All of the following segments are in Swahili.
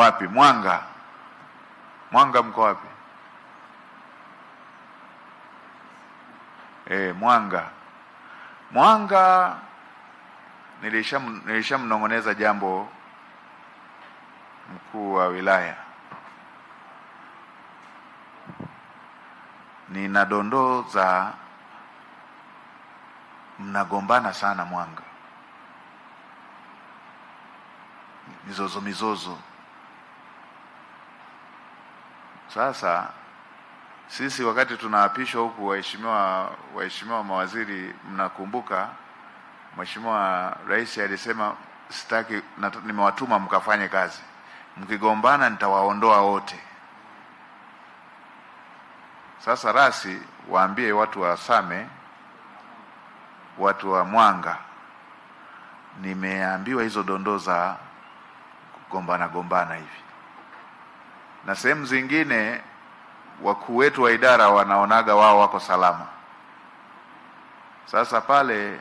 Wapi? Mwanga. Mwanga mko wapi? Mwanga. Mwanga nilishamnong'oneza jambo mkuu wa wilaya. Nina dondoo za mnagombana sana Mwanga, mizozo. Sasa sisi wakati tunaapishwa huku, waheshimiwa mawaziri, mnakumbuka Mheshimiwa Rais alisema sitaki, nimewatuma mkafanye kazi, mkigombana nitawaondoa wote. Sasa rasi waambie watu wa Same, watu wa Mwanga, nimeambiwa hizo dondoo za gombana hivi, na sehemu zingine wakuu wetu wa idara wanaonaga wao wako salama. Sasa pale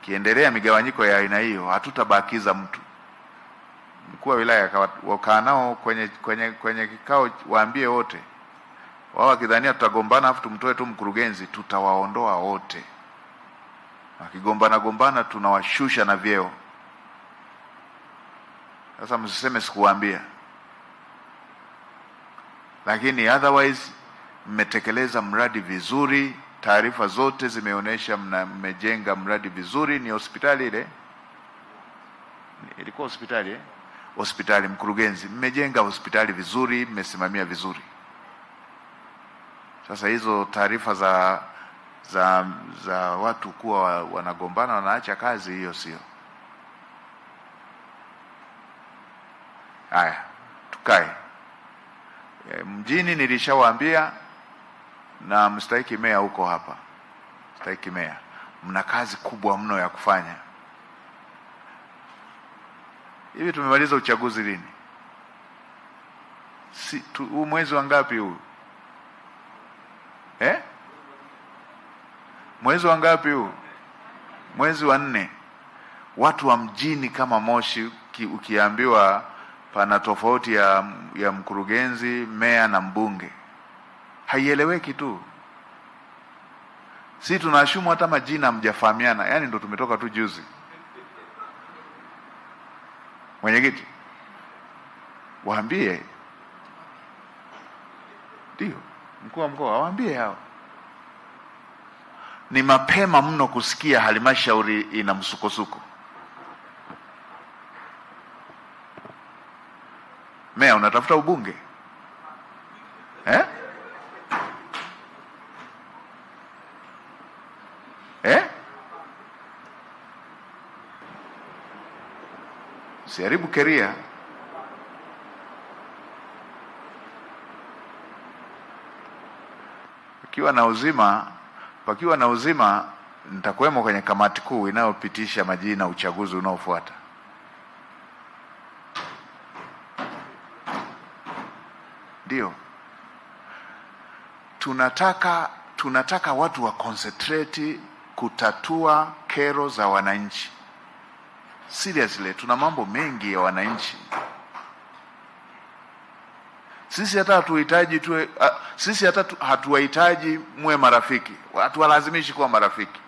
kiendelea migawanyiko ya aina hiyo, hatutabakiza mtu. Mkuu wa wilaya wakaa nao kwenye kikao, waambie wote wao, wakidhania tutagombana afu tumtoe tu mkurugenzi, tutawaondoa wote. Wakigombana tunawashusha na vyeo. Sasa msiseme sikuwaambia. Lakini otherwise mmetekeleza mradi vizuri, taarifa zote zimeonyesha mmejenga mradi vizuri. Ni hospitali ile, ilikuwa hospitali hospitali, mkurugenzi, mmejenga hospitali vizuri, mmesimamia vizuri. Sasa hizo taarifa za watu kuwa wanagombana wanaacha kazi, hiyo sio. Haya, tukae. Mjini nilishawaambia, na mstahiki meya huko hapa, mstahiki meya, mna kazi kubwa mno ya kufanya. Hivi tumemaliza uchaguzi lini? Huu mwezi wa ngapi huu? Mwezi wa ngapi huu? Mwezi wa 4. Watu wa mjini kama Moshi, ukiambiwa pana tofauti ya mkurugenzi, meya na mbunge, haieleweki tu. Si tunashumu hata majina mjafahamiana, yani ndo tumetoka tu juzi. Mwenyekiti, waambie, ndio mkuu wa mkoa waambie hao. Ni mapema mno kusikia halmashauri ina msukosuko. Meya, unatafuta ubunge? Siharibu keria. Pakiwa na uzima nitakuwemo kwenye kamati kuu inayopitisha majina uchaguzi unaofuata. Ndio. Tunataka watu wa concentrate kutatua kero za wananchi. Seriously, tuna mambo mengi ya wananchi. Sisi hata hatuwahitaji muwe marafiki. Hatuwalazimishi kuwa marafiki.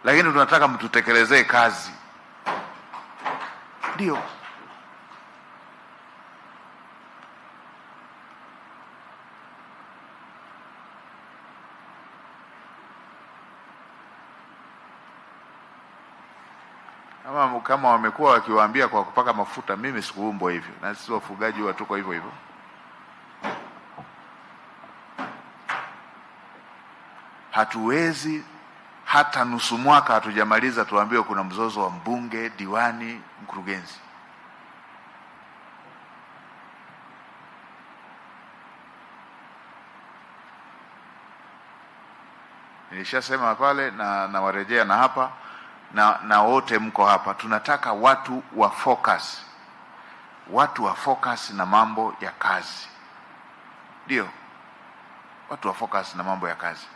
Lakini tunataka mtutekelezee kazi. Ndio. Kama wamekuwa wakiwaambia kwa kupaka mafuta, mimi sikuumbwa hivyo, na sisi wafugaji watuko hivyo hivyo. Hatuwezi hata nusu mwaka hatujamaliza tuambiwe kuna mzozo wa mbunge, diwani, mkurugenzi. Nilishasema pale na warejea na hapa na wote mko hapa, tunataka watu wa focus na mambo ya kazi. Ndio, watu wa focus na mambo ya kazi.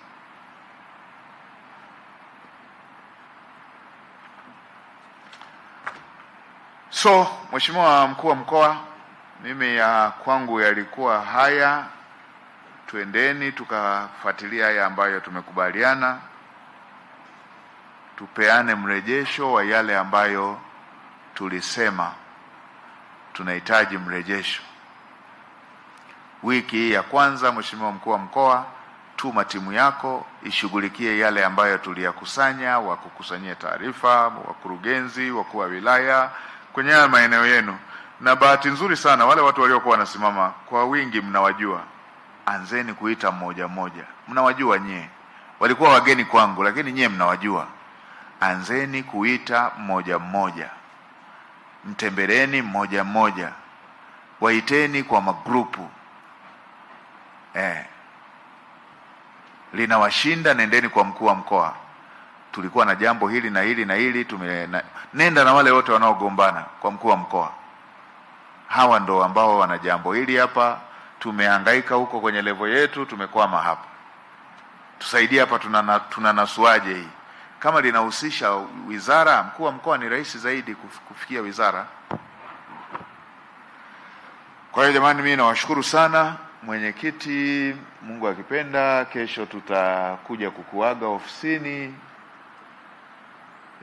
So Mheshimiwa Mkuu wa Mkoa, mimi ya kwangu yalikuwa haya. Twendeni tukafuatilia haya ambayo tumekubaliana, tupeane mrejesho wa yale ambayo tulisema tunahitaji mrejesho. Wiki hii ya kwanza, Mheshimiwa Mkuu wa Mkoa, tuma timu yako ishughulikie yale ambayo tuliyakusanya, wakukusanyia taarifa, wakurugenzi, wakuu wa wilaya kwenye haya maeneo yenu. Na bahati nzuri sana wale watu waliokuwa wanasimama kwa wingi mnawajua. Anzeni kuita mmoja mmoja. Mnawajua nyie. Walikuwa wageni kwangu lakini nyie mnawajua. Anzeni kuita mmoja mmoja. Mtembeleni mmoja mmoja. Waiteni kwa magrupu. Linawashinda, nendeni kwa mkuu wa mkoa. Tulikuwa na jambo hili na hili na hili, nenda na wale wote wanaogombana kwa mkuu wa mkoa. Hawa ndo ambao wana jambo hili hapa, tumehangaika huko kwenye level yetu, tumekwama hapa. Tusaidie hapa, tunanasuaje hii? Kama linahusisha wizara, mkuu wa mkoa ni rahisi zaidi kufikia wizara. Kwa hiyo jamani, mimi nawashukuru sana. Mwenyekiti, Mungu akipenda, kesho tutakuja kukuaga ofisini.